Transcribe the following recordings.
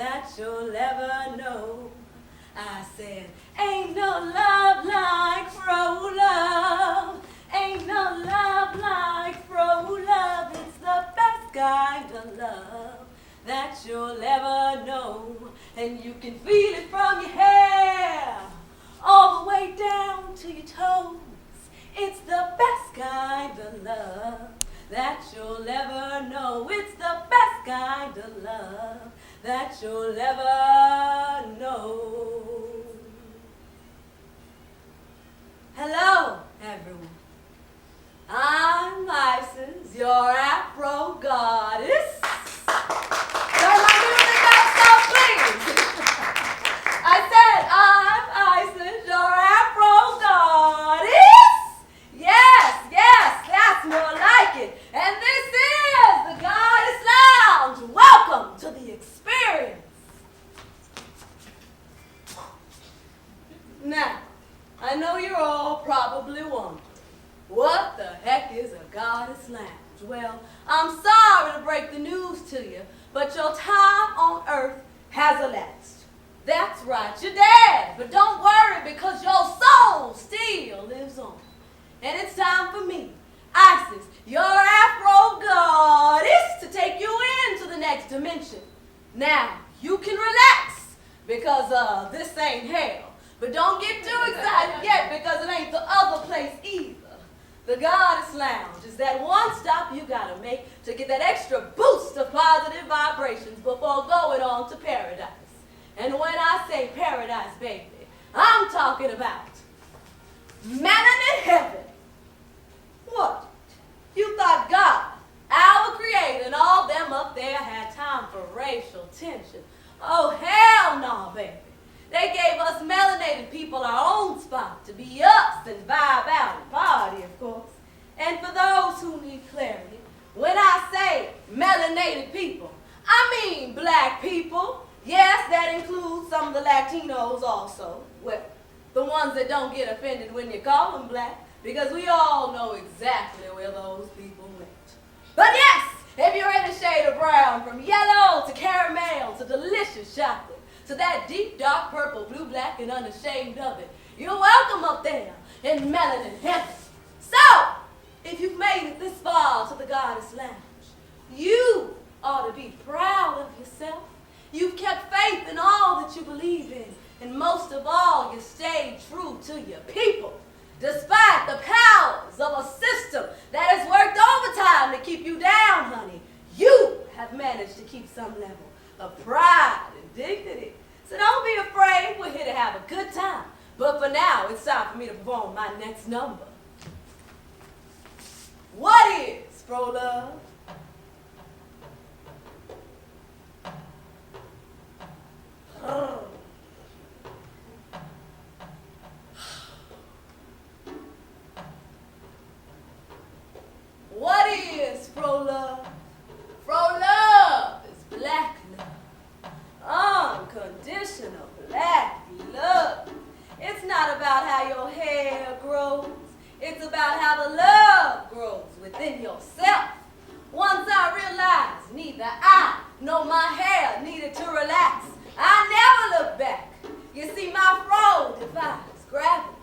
that you'll ever know. I said, ain't no love like Fro love. Ain't no love like Fro love. It's the best kind of love that you'll ever know. And you can feel it from your hair all the way down to your toes. It's the best kind of love that you'll ever know. It's the best kind of love that you'll ever know. Hello, everyone. I'm ISSA, your Afro goddess. Turn my music up, so please. I said I'm ISSA, your Afro goddess. Yes, that's more like it. And this is the Goddess Lounge. Welcome to the experience. Now, I know you're all probably wondering, what the heck is a Goddess Lounge? Well, I'm sorry to break the news to you, but your time on earth has elapsed. That's right, you're dead, but don't worry because your soul still lives on. And it's time for me, ISSA, your Afro goddess, to take you into the next dimension. Now, you can relax because this ain't hell. But don't get too excited yet because it ain't the other place either. The Goddess Lounge is that one stop you gotta make to get that extra boost of positive vibrations before going on to paradise. And when I say paradise, baby, I'm talking about melanin heaven. What? You thought God, our creator, and all them up there had time for racial tension? Oh, hell no, baby. They gave us melanated people our own spot to be us and vibe out and party, of course. And for those who need clarity, when I say melanated people, I mean black people. Yes, that includes some of the Latinos also. Well, the ones that don't get offended when you call them black, because we all know exactly where those people went. But yes, if you're in a shade of brown, from yellow to caramel to delicious chocolate, to that deep, dark purple, blue, black, and unashamed of it, you're welcome up there in melanin heaven. So, if you've made it this far to the Goddess Lounge, you ought to be proud of yourself. You've kept faith in all that you believe in, and most of all, you stayed true to your people. Despite the powers of a system that has worked overtime to keep you down, honey, you have managed to keep some level of pride and dignity. So don't be afraid, we're here to have a good time. But for now, it's time for me to perform my next number. What is Fro love? What is Fro love? Fro love is black love. Unconditional black love. It's not about how your hair grows. It's about how the love grows within yourself. Once I realized neither I nor my hair needed to relax, I never looked back. You see, my fro defies gravity.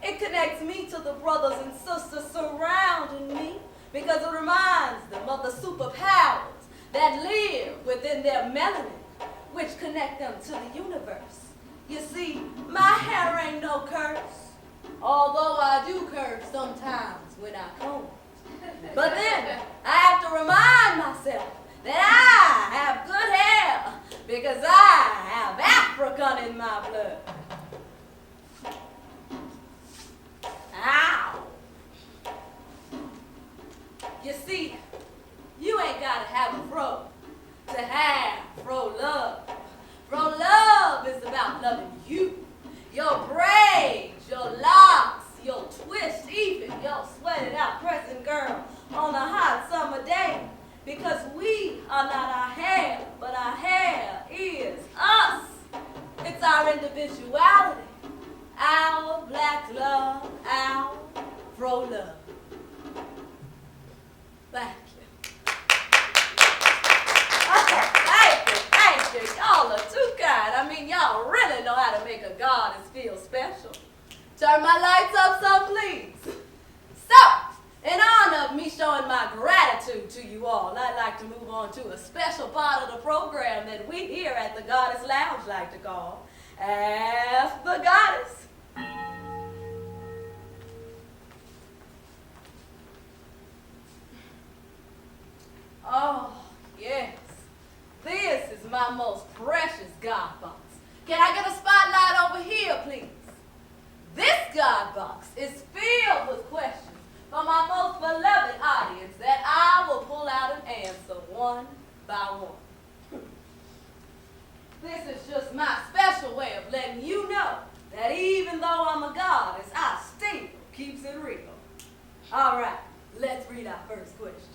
It connects me to the brothers and sisters surrounding me because it reminds them of the superpowers that live within their melanin, which connect them to the universe. You see, my hair ain't no curse, although I do curse sometimes when I comb. But then I have to remind myself that I have good hair because I have African in my blood. Ow! You see, you ain't gotta have a fro to have Fro love. Fro love is about loving you, your braids, your locks, your twist, even your sweated out pressing girl on a hot summer day. Because we are not our hair, but our hair is us. It's our individuality, our black love, our Fro love. Thank you. Oh, thank you. Y'all are too turn my lights up some, please. So, in honor of me showing my gratitude to you all, I'd like to move on to a special part of the program that we here at the Goddess Lounge like to call Ask the Goddess. Oh, yes. This is my most precious God box. Can I get a spotlight over here, please? This God box is filled with questions from my most beloved audience that I will pull out and answer one by one. This is just my special way of letting you know that even though I'm a goddess, I still keeps it real. All right, let's read our first question.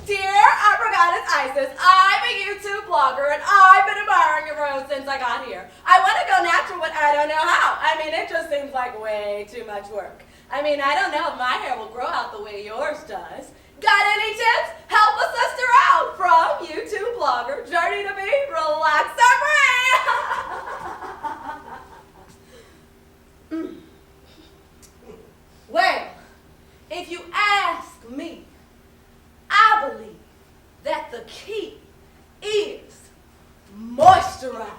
Dear Opera Goddess Isis, I'm a YouTube blogger and I've been admiring your room since I got here. I want to go natural, but I don't know how. I mean, it just seems like way too much work. I mean, I don't know if my hair will grow out the way yours does. Got any tips? Help a sister out from YouTube blogger, Journey to Be Relaxer Free. Well, if you ask me, I believe that the key is moisturizing.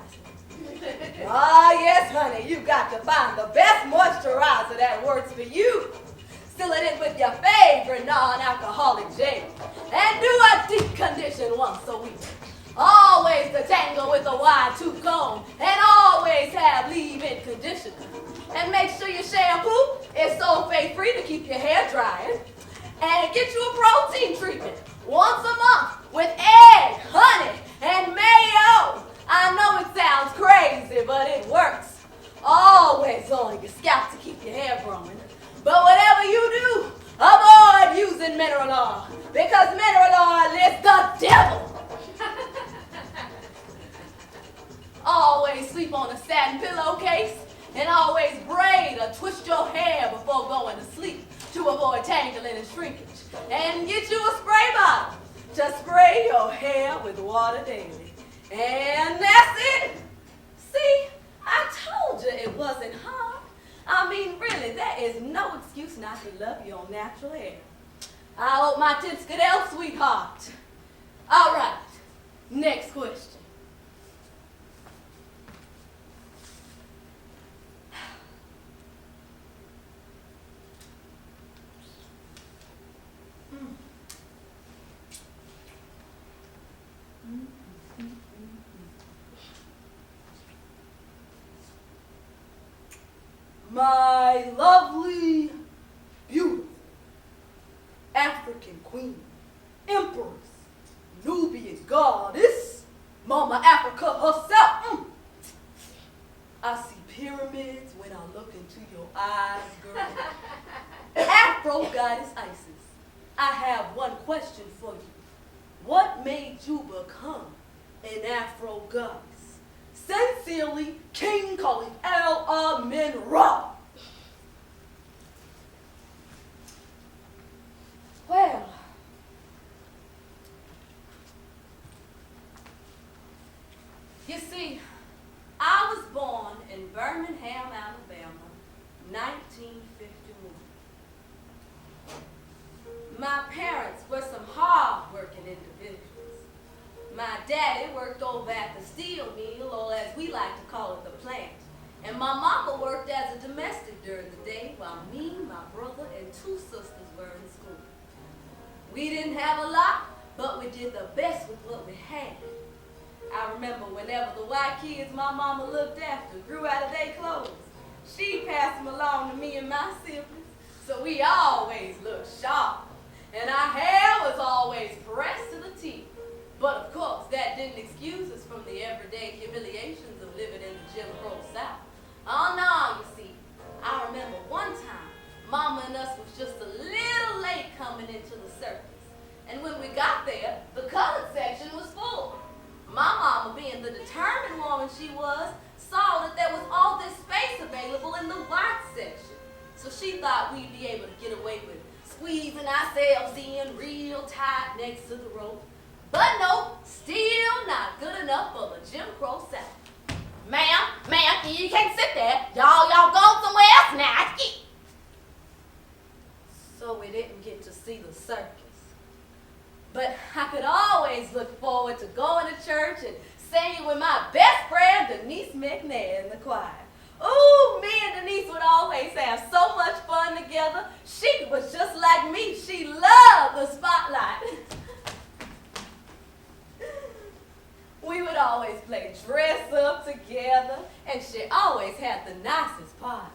Ah, yes, honey, you got to find the best moisturizer that works for you. Seal it in with your favorite non-alcoholic gel. And do a deep condition once a week. Always detangle with a wide tooth comb. And always have leave-in conditioner. And make sure your shampoo is sulfate-free to keep your hair drying. And get you a protein treatment once a month with egg, honey, and mayo. I know it sounds crazy, but it works. Always on your scalp to keep your hair growing. But whatever you do, avoid using mineral oil because mineral oil is the devil. Always sleep on a satin pillowcase and always braid or twist your hair before going to sleep to avoid tangling and shrinkage. And get you a spray bottle to spray your hair with water daily. And that's it. See, I told you it wasn't hard. I mean, really, there is no excuse not to love your natural hair. I hope my tips could help, sweetheart. All right, next question. My lovely, beautiful, African queen, empress, Nubian goddess, Mama Africa herself. I see pyramids when I look into your eyes, girl. Afro Goddess Isis, I have one question for you. What made you become an Afro goddess? Sincerely, King Khalif El-Amin Ra. Well, you see, I was born in Birmingham, Alabama, 1951. My parents were some hard-working individuals. My daddy worked over at the steel mill, or as we like to call it, the plant. And my mama worked as a domestic during the day while me, my brother, and two sisters were in school. We didn't have a lot, but we did the best with what we had. I remember whenever the white kids my mama looked after grew out of their clothes, she passed them along to me and my siblings, so we always looked sharp. And our hair was always pressed to the teeth. But of course, that didn't excuse us from the everyday humiliations of living in the Jim Crow South. Oh no, you see, I remember one time, Mama and us was just a little late coming into the circus. And when we got there, the colored section was full. My mama, being the determined woman she was, saw that there was all this space available in the white section. So she thought we'd be able to get away with squeezing ourselves in real real tight next to the rope. But no, still not good enough for the Jim Crow South. Ma'am, you can't sit there. Y'all go somewhere else now. So we didn't get to see the circus. But I could always look forward to going to church and singing with my best friend, Denise McNair, in the choir. Ooh, me and Denise would always have so much fun together. She was just like me. She loved the spotlight. We would always play dress up together, and she always had the nicest parties.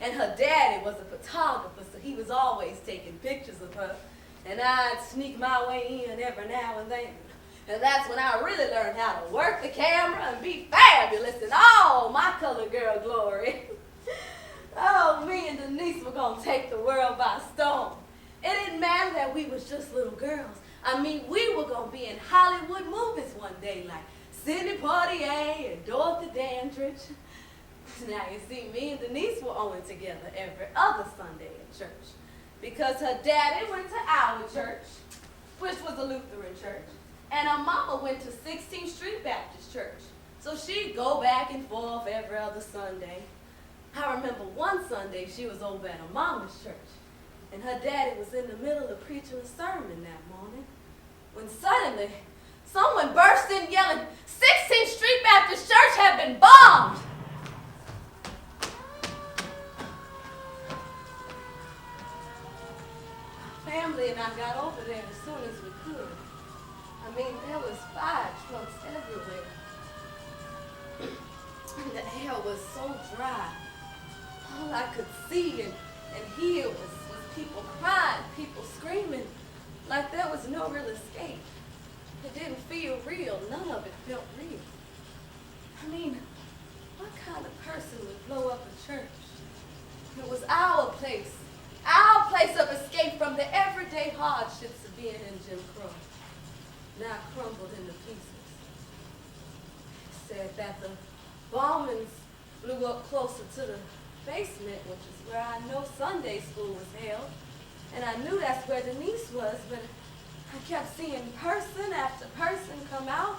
And her daddy was a photographer, so he was always taking pictures of her. And I'd sneak my way in every now and then. And that's when I really learned how to work the camera and be fabulous in all my colored girl glory. Oh, me and Denise were going to take the world by storm. It didn't matter that we was just little girls. I mean, we were going to be in Hollywood movies one day, like Sidney Poitier and Dorothy Dandridge. Now, you see, me and Denise were only together every other Sunday at church because her daddy went to our church, which was a Lutheran church, and her mama went to 16th Street Baptist Church. So she'd go back and forth every other Sunday. I remember one Sunday she was over at her mama's church, and her daddy was in the middle of preaching a sermon that morning, when suddenly someone burst in yelling, 16th Street Baptist Church had been bombed! Family and I got over there as soon as we could. I mean, there was fire trucks everywhere. And the air was so dry. All I could see and hear was people crying, people screaming, like there was no real escape. It didn't feel real. None of it felt real. I mean, what kind of person would blow up a church? It was our place of escape from the everyday hardships of being in Jim Crow, now crumbled into pieces. It said that the bombings blew up closer to the basement, which is where I know Sunday school was held, and I knew that's where Denise was, but I kept seeing person after person come out.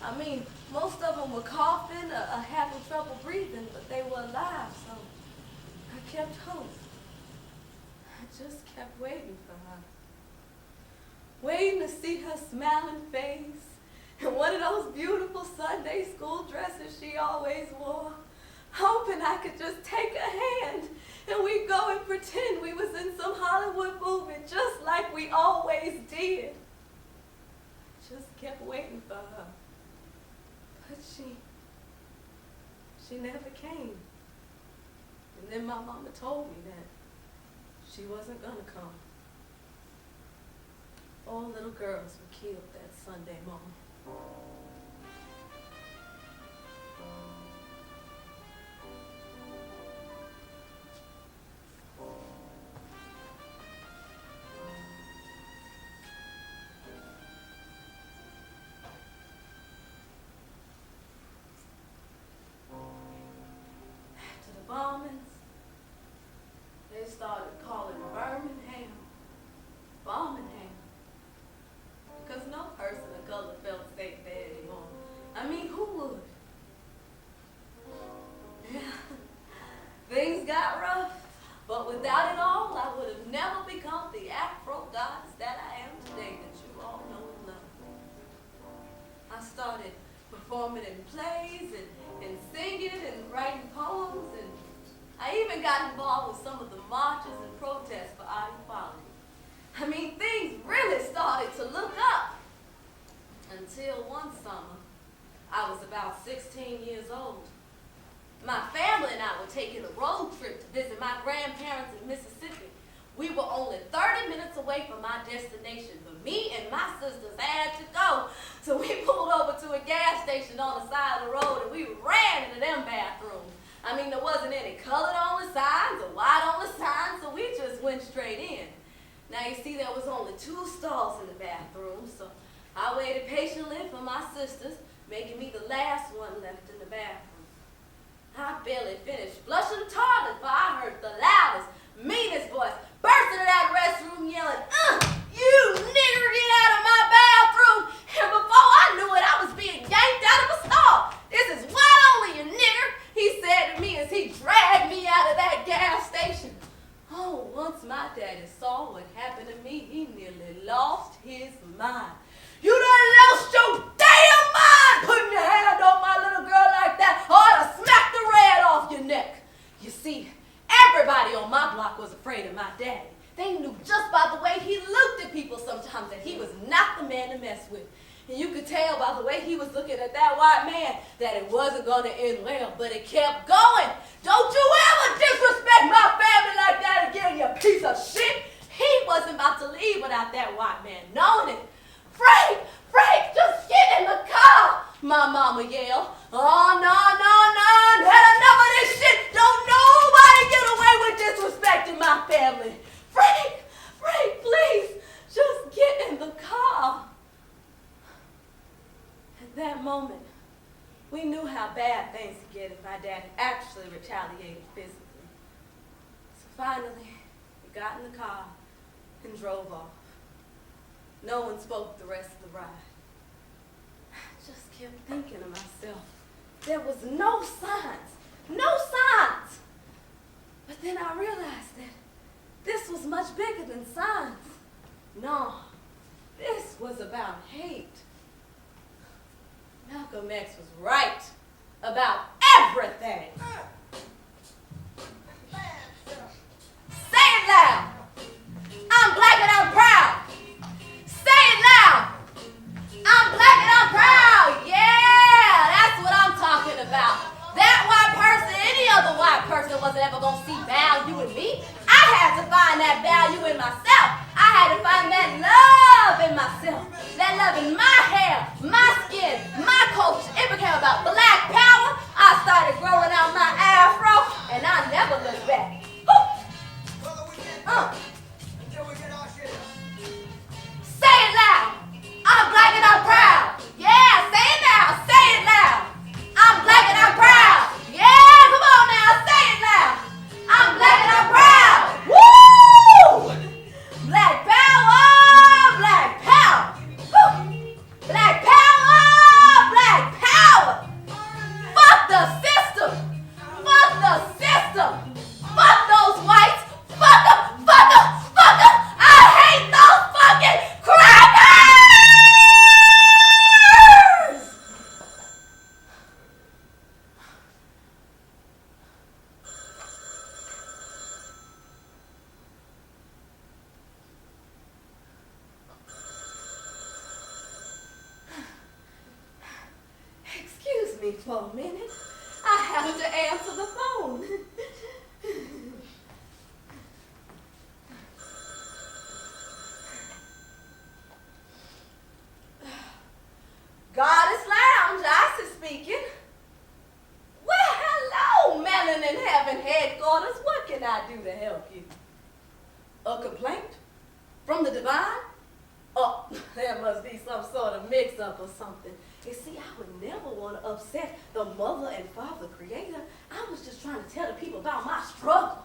I mean, most of them were coughing or having trouble breathing, but they were alive, so I kept hope. I just kept waiting for her. Waiting to see her smiling face and one of those beautiful Sunday school dresses she always wore. Hoping I could just take her hand and we'd go and pretend we was in some Hollywood movie just like we always did. I just kept waiting for her. But she never came. And then my mama told me that she wasn't gonna come. 4 little girls were killed that Sunday morning. After the bombings, they started calling Birmingham Birmingham, because no person of color felt safe there anymore. I mean, who would? Yeah, things got rough, but without it all, I would have never become the Afro goddess that I am today that you all know and love. I started performing in plays and singing and writing poems, and I even got involved with some of the marches and protests for our equality. I mean, things really started to look up until one summer, I was about 16 years old. My family and I were taking a road trip to visit my grandparents in Mississippi. We were only 30 minutes away from my destination, but me and my sisters had to go. So we pulled over to a gas station on the side of the road and we ran into them bathrooms. I mean, there wasn't any colored on the signs or white on the signs, so we just went straight in. Now you see, there was only 2 stalls in the bathroom, so I waited patiently for my sisters, making me the last one left in the bathroom. I barely finished flushing the toilet before I heard the loudest, meanest voice burst into that restroom yelling, "You nigger mind. You done lost your damn mind putting your hand on my little girl like that, or I'd have smacked the red off your neck. You see, everybody on my block was afraid of my daddy. They knew just by the way he looked at people sometimes that he was not the man to mess with. And you could tell by the way he was looking at that white man that it wasn't going to end well, but it kept going. Don't you ever disrespect my family like that again, you piece of shit. He wasn't about to leave without that white man knowing it. Frank, Frank, just get in the car, my mama yelled. Oh, no, had enough of this shit. Don't nobody get away with disrespecting my family. Frank, please, just get in the car. At that moment, we knew how bad things could get if my dad actually retaliated physically. So finally, we got in the car and drove off. No one spoke the rest of the ride. I just kept thinking to myself, there was no signs. But then I realized that this was much bigger than signs. No, this was about hate. Malcolm X was right about everything. Say it loud. I'm black and I'm proud. Say it loud. I'm black and I'm proud. Yeah, that's what I'm talking about. That white person, any other white person wasn't ever going to see value in me. I had to find that value in myself. I had to find that love in myself. That love in my hair, my skin, my culture. It became about black power. I started growing out my afro, and I never looked back. Say it loud. I'm black and I'm proud. Yeah, say it now. Say it loud. I'm black and I'm proud. Yeah, come on now. Say it loud. I'm black and I'm proud. Woo! Black power, black power. Woo! Black power, black power. Fuck the system. Fuck the system. Fuck those whites. Fuck them. Fuck them. Fuck them. I hate those fucking crackers. Excuse me for a minute. I have to answer the phone. Goddess Lounge, ISSA speaking. Well, hello, Melanin Heaven headquarters. What can I do to help you? A complaint? From the divine? Oh, there must be some sort of mix-up or something. You see, I would never want to upset the mother and father creator. I was just trying to tell the people about my struggle.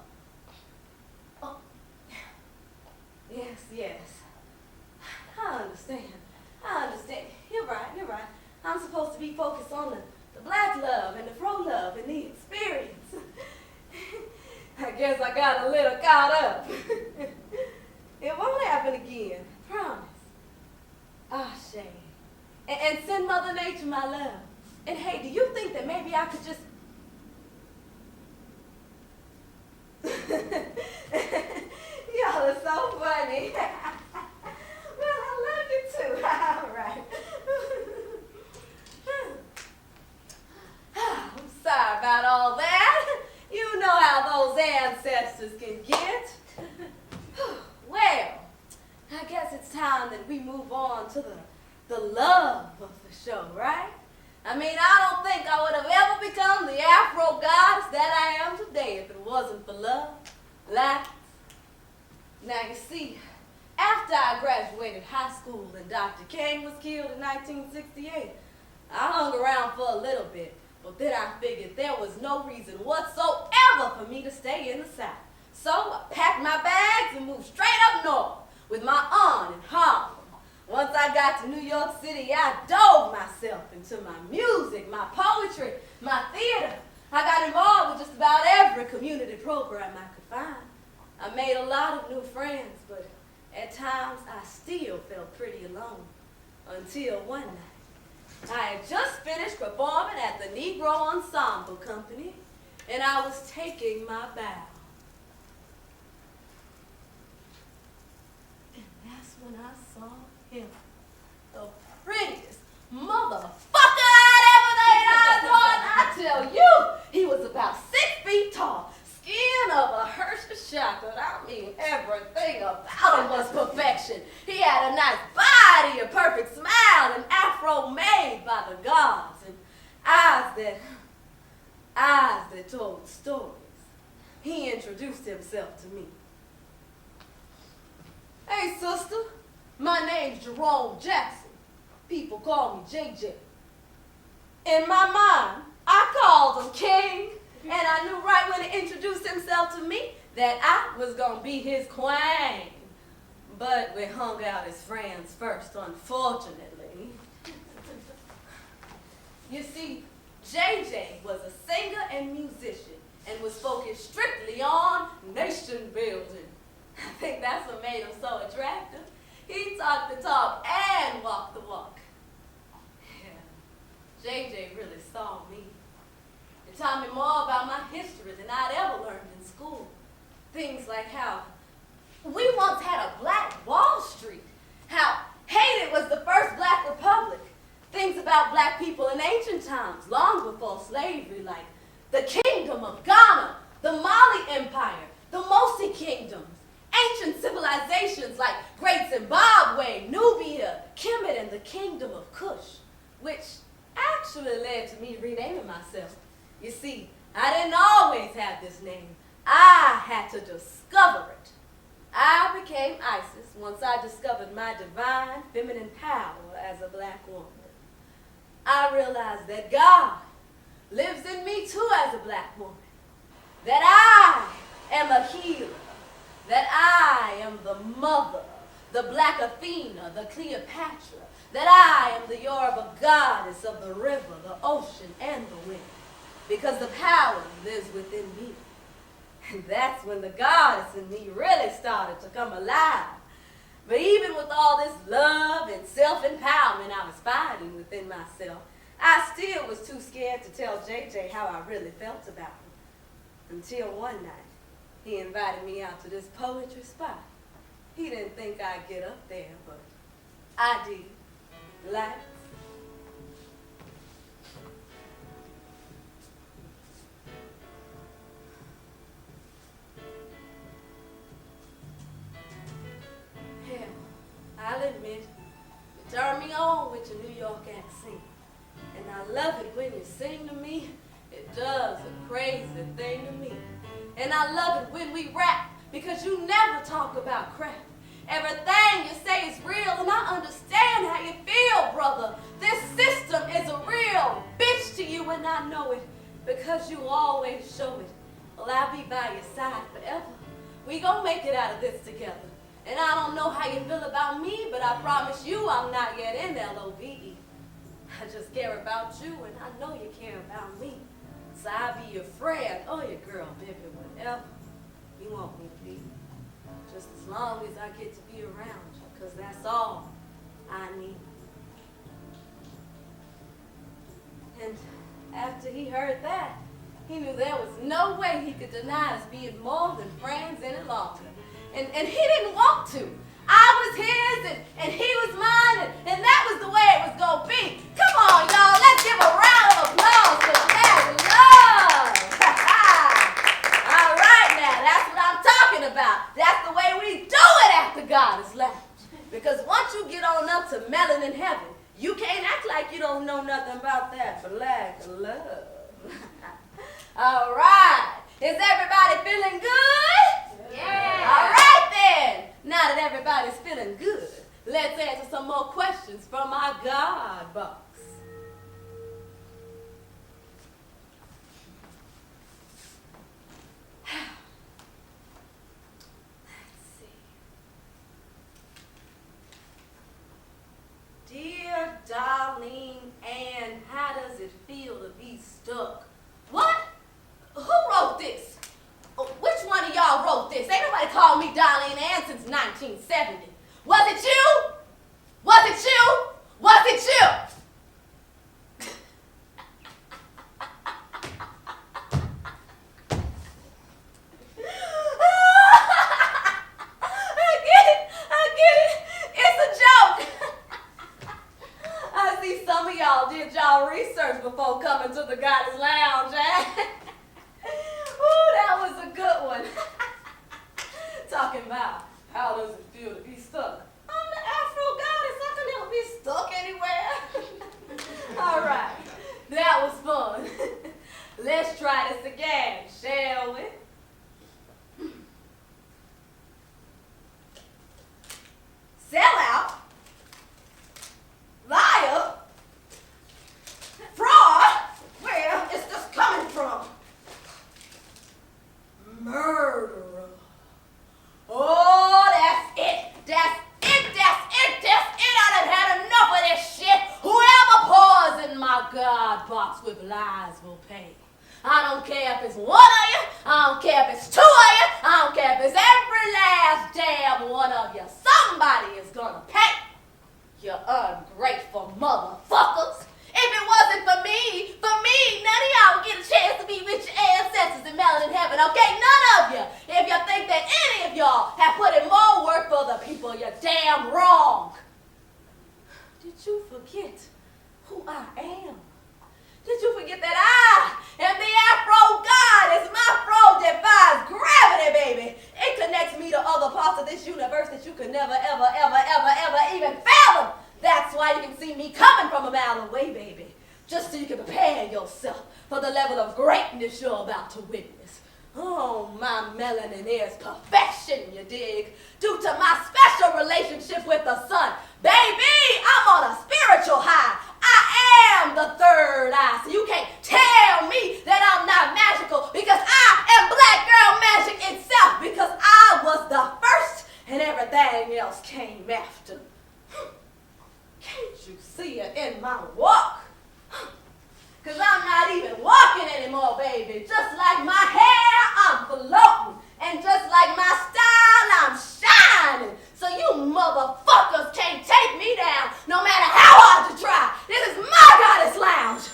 Oh, yes. I understand. You're right. I'm supposed to be focused on the black love and the fro love and the experience. I guess I got a little caught up. It won't happen again, promise. Ah, shame. And send Mother Nature my love. And hey, do you think that maybe I could just... Y'all are so funny. Well, I love you too. All right. I'm sorry about all that. You know how those ancestors can get. Well, I guess it's time that we move on to the love of the show, right? I mean, I don't think I would have ever become the Afro goddess that I am today if it wasn't for love. Now, you see, after I graduated high school and Dr. King was killed in 1968, I hung around for a little bit, but then I figured there was no reason whatsoever for me to stay in the South. So I packed my bags and moved straight up north with my aunt in Harlem. Once I got to New York City, I dove myself into my music, my poetry, my theater. I got involved with just about every community program I could find. I made a lot of new friends, but at times I still felt pretty alone. Until one night, I had just finished performing at the Negro Ensemble Company, and I was taking my bow. And that's when I saw him, the prettiest motherfucker I'd ever laid eyes on. I tell you, he was about 6 feet tall, skin of a Hershey chocolate. I mean, everything about him was perfection. He had a nice body, a perfect smile, an afro made by the gods, and eyes that told stories. He introduced himself to me. Hey, sister, my name's Jerome Jackson. People call me JJ. In my mind, I called him King, and I knew right when he introduced himself to me that I was gonna be his queen. But we hung out as friends first, unfortunately. You see, JJ was a singer and musician and was focused strictly on nation building. I think that's what made him so attractive. He talked the talk and walked the walk. Yeah, JJ really saw me. It taught me more about my history than I'd ever learned in school. Things like how we once had a black Wall Street, how Haiti was the first black republic, things about black people in ancient times, long before slavery, like the Kingdom of Ghana, the Mali Empire, the Mosi Kingdoms, ancient civilizations like Great Zimbabwe, Nubia, Kemet, and the Kingdom of Kush, which actually led to me renaming myself. You see, I didn't always have this name. I had to discover it. I became ISIS once I discovered my divine feminine power as a black woman. I realized that God lives in me too as a black woman, that I am a healer, that I am the mother, the black Athena, the Cleopatra, that I am the Yoruba goddess of the river, the ocean, and the wind, because the power lives within me. And that's when the goddess in me really started to come alive. But even with all this love and self-empowerment I was finding within myself, I still was too scared to tell JJ how I really felt about him. Until one night, he invited me out to this poetry spot. He didn't think I'd get up there, but I did. Lights. Hell, I'll admit, you turn me on with your New York accent. And I love it when you sing to me. It does a crazy thing to me. And I love it when we rap, because you never talk about crap. Everything you say is real, and I understand how you feel, brother. This system is a real bitch to you, and I know it, because you always show it. Well, I'll be by your side forever. We gonna make it out of this together. And I don't know how you feel about me, but I promise you I'm not yet in LOVE. I just care about you, and I know you care about me. So I'll be your friend or your girl, baby, whatever you want me to be. Just as long as I get to be around you, because that's all I need. And after he heard that, he knew there was no way he could deny us being more than friends any longer. And he didn't want to. I was his, and he was mine, and that was the way it was going to be. Come on, y'all, let's give a round of applause for that love. All right, now, that's what I'm talking about. That's the way we do it at the Goddess Lounge. Because once you get on up to Melanin Heaven, you can't act like you don't know nothing about that black love. All right, is everybody feeling good? Yeah. All right, then. Now that everybody's feeling good, let's answer some more questions from our God box. Let's see. Dear Darlene Ann, how does it feel to be stuck? What? Who wrote this? Which one of y'all wrote this? Ain't nobody called me Darlene Ann since 1970. Was it you? Was it you? it you? I get it. It's a joke. I see some of y'all did y'all research before coming to the Goddess Lounge, eh? Ooh, that was a good one. Talking about how does it feel to be stuck? I'm the Afro Goddess. I can never be stuck anywhere. All right, that was fun. Let's try this again, shall we? Sellout, liar, fraud. Where is this coming from? Murderer. Oh, that's it. That's it. That's it. That's it. I done had enough of this shit. Whoever pours in my God box with lies will pay. I don't care if it's one of you. I don't care if it's two of you. I don't care if it's every last damn one of you. Somebody is gonna pay. You ungrateful motherfuckers. If it wasn't for me, none of y'all would get a chance to be with your ancestors in melanin heaven, okay? None of you. If you think that any of y'all have put in more work for the people, you're damn wrong. Did you forget who I am? Did you forget that I am the Afro Goddess? My fro defies gravity, baby. It connects me to other parts of this universe that you could never, ever, ever, ever, ever even fathom. That's why you can see me coming from a mile away, baby. Just so you can prepare yourself for the level of greatness you're about to witness. Oh, my melanin is perfection, you dig? Due to my special relationship with the sun. Baby, I'm on a spiritual high. I am the third eye. So you can't tell me that I'm not magical because I am Black Girl Magic itself because I was the first and everything else came after. Can't you see it in my walk? Cause I'm not even walking anymore, baby. Just like my hair, I'm floating. And just like my style, I'm shining. So you motherfuckers can't take me down, no matter how hard you try. This is my Goddess Lounge.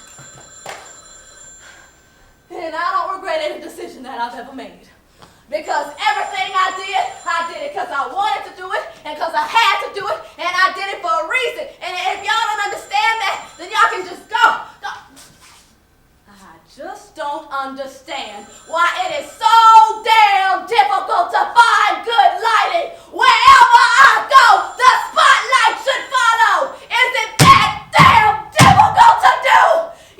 And I don't regret any decision that I've ever made. Because everything I did it because I wanted to do it, and because I had to do it, and I did it for a reason. And if y'all don't understand that, then y'all can just go. I just don't understand why it is so damn difficult to find good lighting. Wherever I go, the spotlight should follow. Is it that damn difficult to do?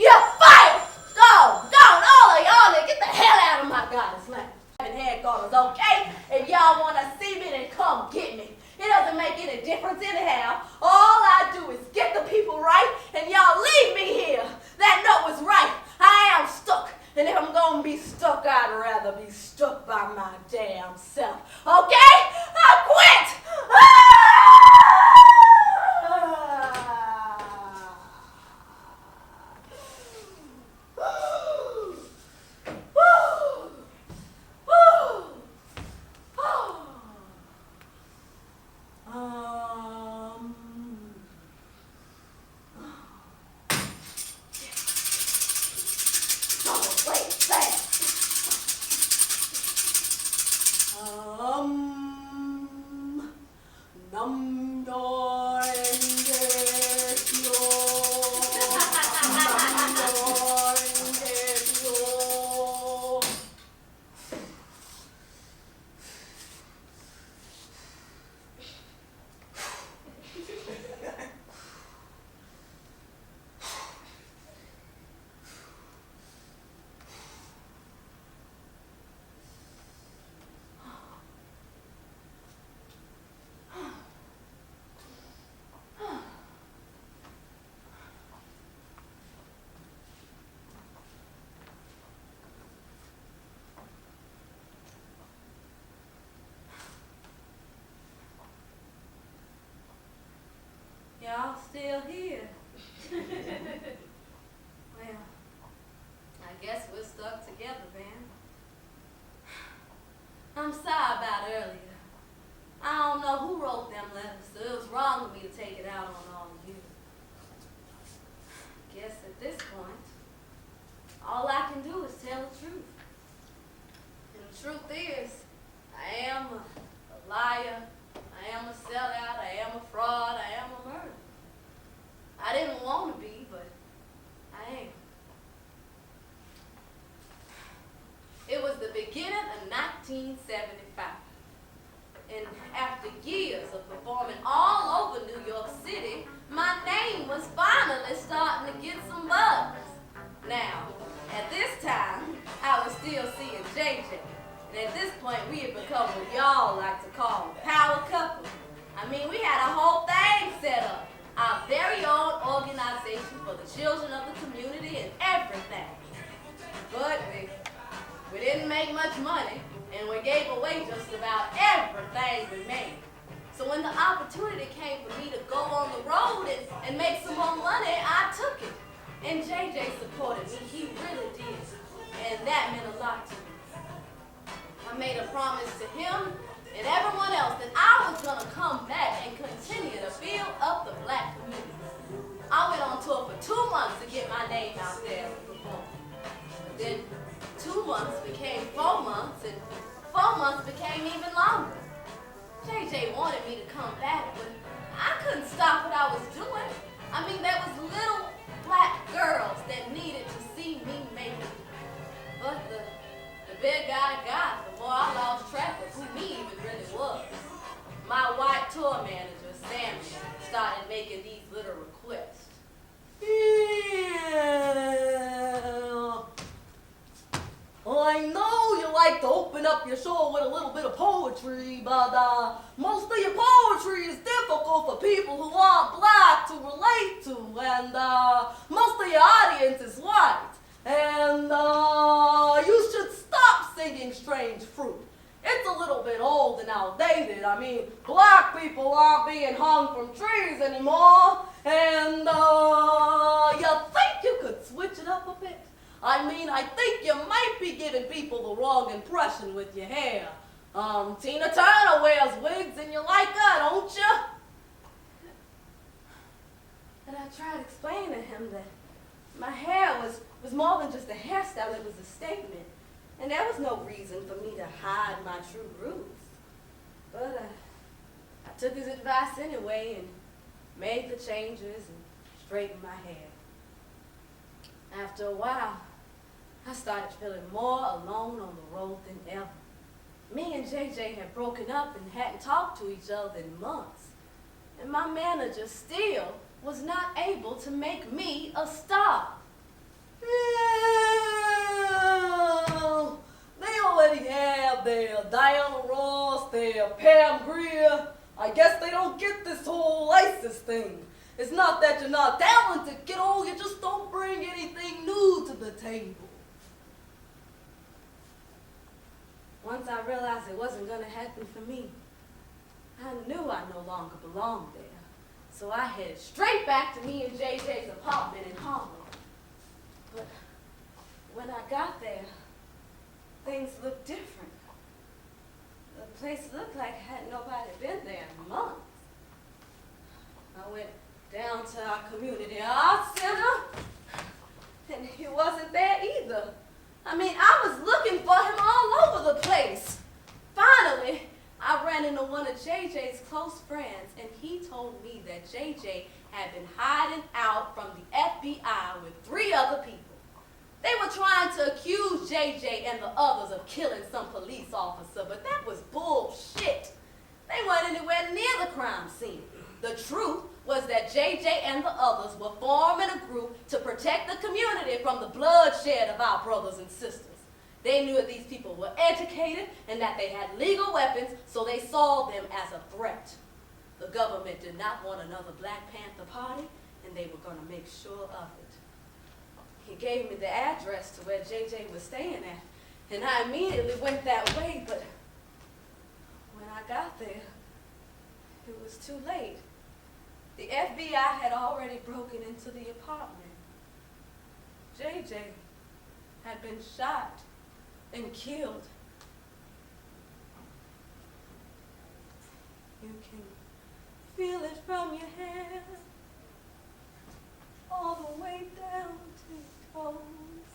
You fight. Go, all of y'all, get the hell out of my Goddess Land. Headquarters, okay? If y'all want to see me, then come get me. It doesn't make any difference anyhow. All I do is get the people right, and y'all leave me here. That note was right. I am stuck. And if I'm going to be stuck, I'd rather be stuck by my damn self. Okay? I quit! Y'all still here? Well, I guess we're stuck together then. I'm sorry about earlier. I don't know who wrote them letters, so it was wrong of me to take it out on all of you. The truth is, I am a liar, I am a sellout, I am a fraud, I am a murderer. I didn't want to be, but I am. It was the beginning of 1975. And after years of performing all over New York City, my name was finally starting to get some buzz. Now, at this time, I was still seeing JJ. And at this point, we had become what y'all like to call a power couple. I mean, we had a whole thing set up. Our very own organization for the children of the community and everything. But we didn't make much money, and we gave away just about everything we made. So when the opportunity came for me to go on the road and make some more money, I took it. And JJ supported me, he really did. And that meant a lot to me. I made a promise to him and everyone else that I was gonna come back and continue to build up the black community. I went on tour for 2 months to get my name out there and perform. But then 2 months became 4 months, and 4 months became even longer. JJ wanted me to come back, but I couldn't stop what I was doing. I mean, there was little black girls that needed to see me make it. But the bigger I got, the more I lost track of who me even really was. My white tour manager, Sammy, started making these little requests. Yeah. I know you like to open up your show with a little bit of poetry, but most of your poetry is difficult for people who aren't black to relate to, and most of your audience is white. And you should stop singing Strange Fruit. It's a little bit old and outdated. I mean, black people aren't being hung from trees anymore, and you think you could switch it up a bit? I mean, I think you might be giving people the wrong impression with your hair. Tina Turner wears wigs and you like her, don't you? And I tried explaining to him that my hair was more than just a hairstyle, it was a statement. And there was no reason for me to hide my true roots. But I took his advice anyway and made the changes and straightened my hair. After a while, I started feeling more alone on the road than ever. Me and JJ had broken up and hadn't talked to each other in months. And my manager still was not able to make me a star. Well, they already have their Diana Ross, their Pam Grier. I guess they don't get this whole ISIS thing. It's not that you're not talented, kiddo, you just don't bring anything new to the table. Once I realized it wasn't going to happen for me, I knew I no longer belonged there. So I headed straight back to me and JJ's apartment in Harlem. But when I got there, things looked different. The place looked like had nobody been there in months. I went down to our community arts center, and he wasn't there either. I mean, I was looking for him all over the place. Finally, I ran into one of JJ's close friends, and he told me that JJ had been hiding out from the FBI with 3 other people. They were trying to accuse JJ and the others of killing some police officer, but that was bullshit. They weren't anywhere near the crime scene. The truth was that JJ and the others were forming a group to protect the community from the bloodshed of our brothers and sisters. They knew that these people were educated and that they had legal weapons, so they saw them as a threat. The government did not want another Black Panther party, and they were going to make sure of it. He gave me the address to where JJ was staying at, and I immediately went that way, but when I got there, it was too late. The FBI had already broken into the apartment. JJ had been shot and killed. You can feel it from your hair all the way down to your toes.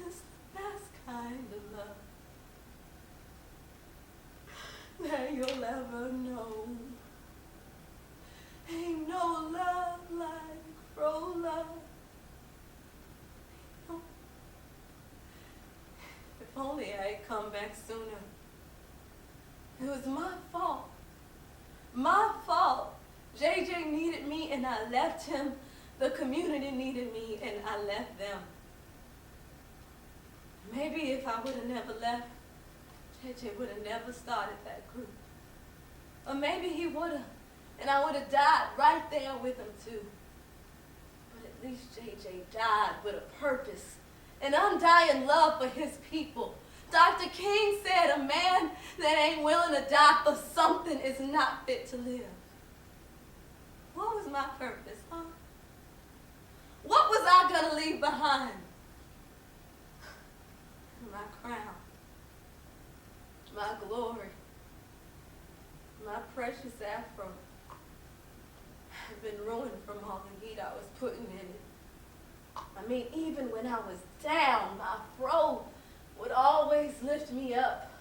It's the best kind If only I had come back sooner. It was my fault. My fault. JJ needed me and I left him. The community needed me and I left them. Maybe if I would have never left, JJ would have never started that group. Or maybe he would have, and I would have died right there with him too. But at least JJ died with a purpose, an undying love for his people. Dr. King said a man that ain't willing to die for something is not fit to live. What was my purpose, huh? What was I gonna leave behind? My crown, my glory, my precious Afro had been ruined from all the heat I was putting in it. I mean, even when I was down, my Afro would always lift me up.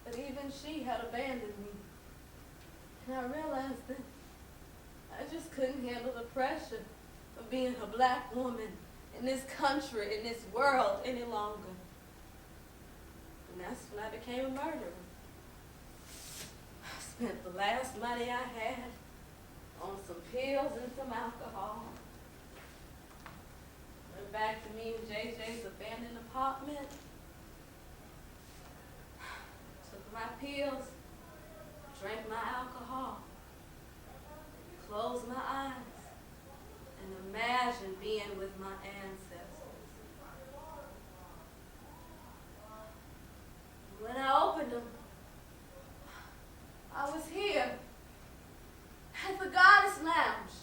But even she had abandoned me. And I realized that I just couldn't handle the pressure of being a black woman in this country, in this world any longer. And that's when I became a murderer. I spent the last money I had on some pills and some alcohol. Went back to me and JJ's abandoned apartment. Took my pills, drank my alcohol, closed my eyes, and imagined being with my ancestors. When I opened them, I was here at the Goddess Lounge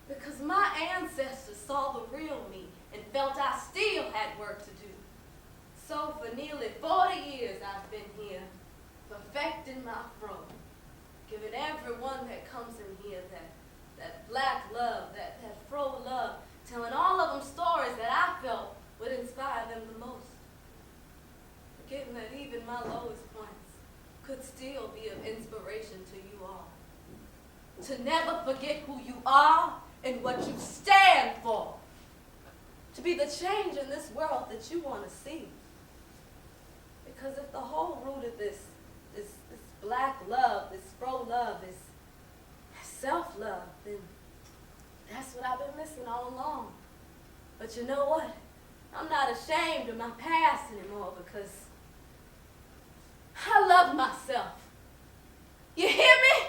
because my ancestors saw the real me and felt I still had work to do. So for nearly 40 years I've been here, perfecting my Afro, giving everyone that comes in here that black love, that Afro love, telling all of them stories that I felt would inspire them the most. Forgetting that even my lowest points could still be of inspiration to you all. To never forget who you are and what you stand for. To be the change in this world that you want to see. Because if the whole root of this black love, this Afro love, is self-love, then that's what I've been missing all along. But you know what? I'm not ashamed of my past anymore because I love myself. You hear me?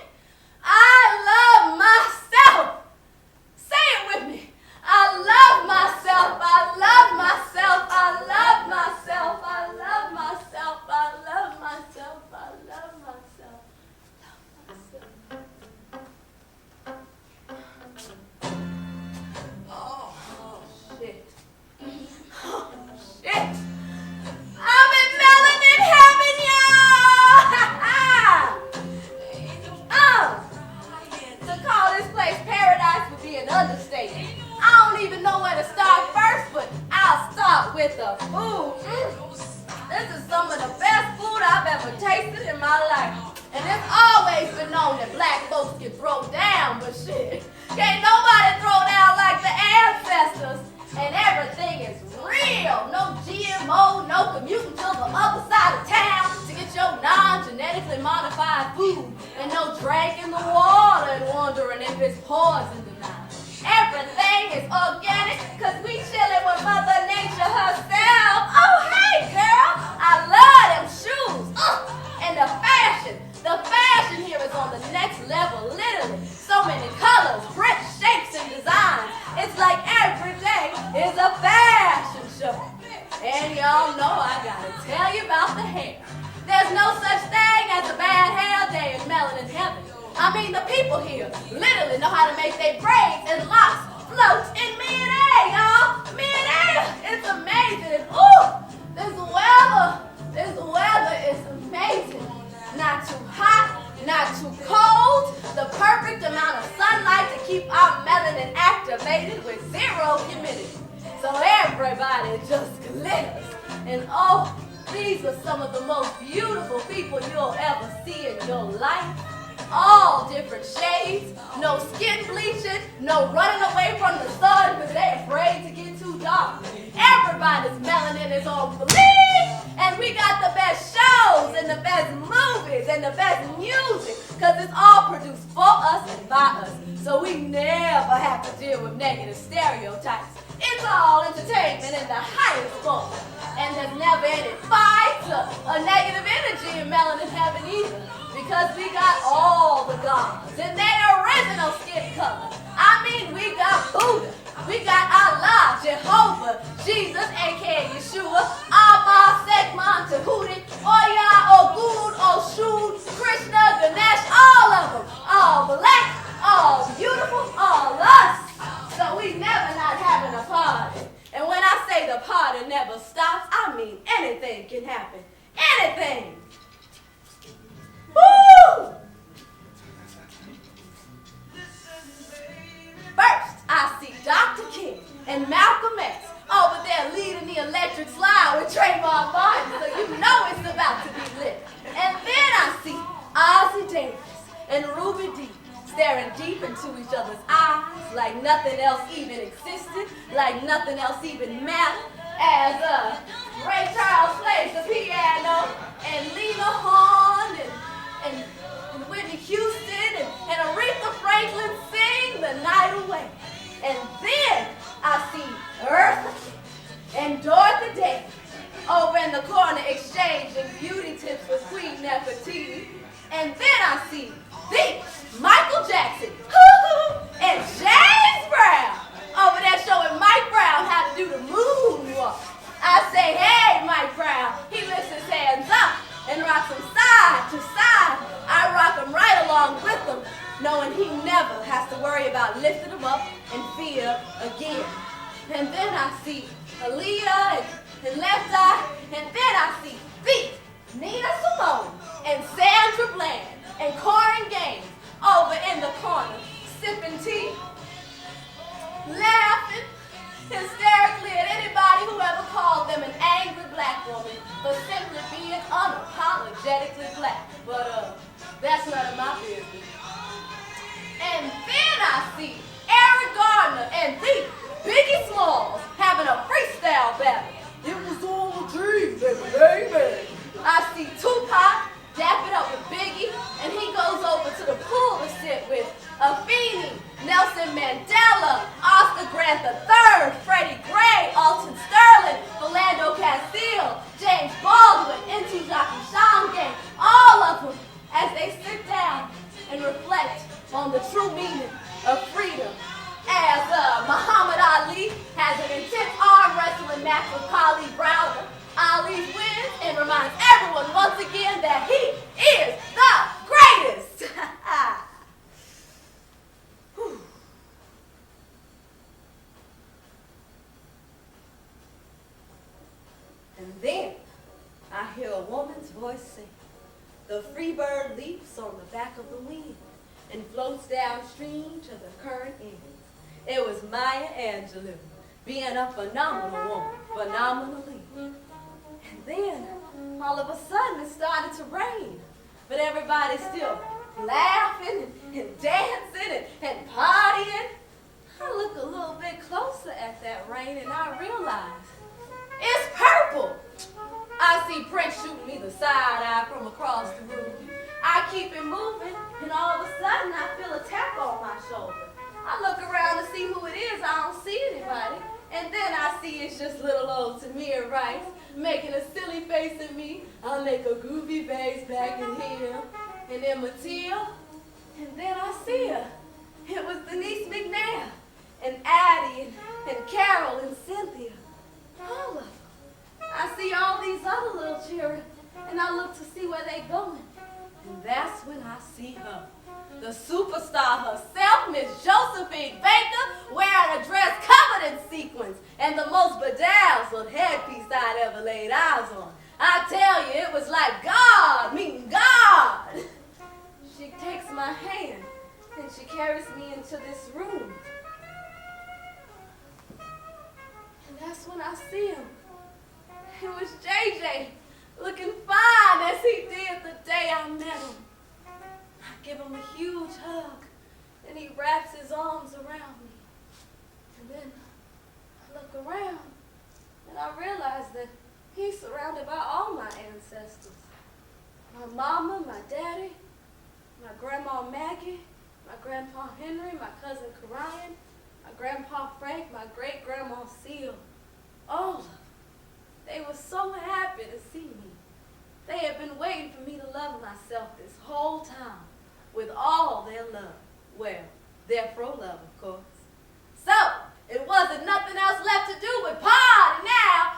I love myself. Say it with me. I love myself. I love myself. I love myself. I love myself. I love myself. I love myself. Oh, shit. Oh, shit. I'm in melanin heaven, y'all! To call this place paradise would be an understatement. I don't even know where to start first, but I'll start with the food. This is some of the best food I've ever tasted in my life. And it's always been known that black folks can throw down, but shit, can't nobody throw down like the ancestors. And everything is real. No GMO, no commuting to the other side of town to get your non-genetically modified food. And no drinking the water and wondering if it's poisoned or not. Everything is organic because we chilling with Mother Nature herself. Oh, hey, girl. I love them shoes. And the fashion here is on the next level, literally. So many colors, prints, shapes, and designs. It's like every day is a fashion show. And y'all know I gotta tell you about the hair. There's no such thing as a bad hair day in melanin heaven. I mean, the people here literally know how to make their braids and locks float in mid-air, y'all. Mid-air. It's amazing. And ooh, this weather is amazing. Not too hot, not too cold. The perfect amount of sunlight to keep our melanin activated with zero humidity. So everybody just glitters. And oh, these are some of the most beautiful people you'll ever see in your life. All different shades, no skin bleaching, no running away from the sun because they're afraid to get too dark. Everybody's melanin is on bleach. And we got the best shows and the best movies and the best music because it's all produced for us and by us. So we never have to deal with negative stereotypes. It's all entertainment in the highest form. And there's never any fights or negative energy in Melanin Heaven either. Because we got all the gods in their original skin color. I mean, we got Buddha, we got Allah, Jehovah, Jesus, aka Yeshua, Abba, Sekman, Tahuti, Oya, Ogun, Oshun, Krishna, Ganesh, all of them. All black, all beautiful, all us. So we never not having a party. And when I say the party never stops, I mean anything can happen. Anything. Woo! First, I see Dr. King and Malcolm X over there leading the electric slide with Trayvon Martin, so you know it's about to be lit. And then I see Ozzie Davis and Ruby Dee staring deep into each other's eyes like nothing else even existed, like nothing else even mattered, as Ray Charles plays the piano and Lena Horne and Whitney Houston and Aretha Franklin sing the night away. And then I see Eartha and Dorothy Day over in the corner exchanging beauty tips with Queen Nefertiti. And then I see the Michael Jackson and James Brown over there showing Mike Brown how to do the moonwalk. I say, hey, Mike Brown. He lifts his hands up and rocks them side to side. I rock him right along with him, knowing he never has to worry about lifting him up in fear again. And then I see Aaliyah and Left Eye, and then I see Feet, Nina Simone, and Sandra Bland, and Corin Gaines over in the corner, sipping tea, laughing hysterically at anybody who ever called them an angry black woman for simply being unapologetically black. But that's none of my business. And then I see Eric Gardner and the Biggie Smalls having a freestyle battle. It was all a dream, baby. I see Tupac dap it up with Biggie, and he goes over to the pool to sit with Afeni, Nelson Mandela, Oscar Grant III, Freddie Gray, Alton Sterling, Philando Castile, James Baldwin, N.T. Jackie Shange, all of them, as they sit down and reflect on the true meaning of freedom. As Muhammad Ali has an intense arm wrestling match with Kali Browder, Ali wins and reminds everyone once again that he is the greatest. And then I hear a woman's voice sing. The free bird leaps on the back of the wind and floats downstream to the current ends. It was Maya Angelou, being a phenomenal woman, phenomenally. And then, all of a sudden, it started to rain. But everybody's still laughing and dancing and partying. I look a little bit closer at that rain and I realize it's purple. I see Prince shooting me the side eye from across the room. I keep it moving, and all of a sudden I feel a tap on my shoulder. I look around to see who it is. I don't see anybody. And then I see it's just little old Tamir Rice making a silly face at me. I'll make a goofy face back at him. And then Matia. And then I see her. It was Denise McNair and Addie and Carol and Cynthia. All of them. I see all these other little children, and I look to see where they're going. And that's when I see her. The superstar herself, Miss Josephine Baker, wearing a dress covered in sequins and the most bedazzled headpiece I'd ever laid eyes on. I tell you, it was like God meeting God. She takes my hand and she carries me into this room. And that's when I see him. It was JJ, looking fine as he did the day I met him. I give him a huge hug, and he wraps his arms around me. And then I look around, and I realize that he's surrounded by all my ancestors. My mama, my daddy, my grandma Maggie, my grandpa Henry, my cousin Karian, my grandpa Frank, my great-grandma Seal. All of them. They were so happy to see me. They had been waiting for me to love myself this whole time with all their love. Well, their Afro love, of course. So, it wasn't nothing else left to do but party now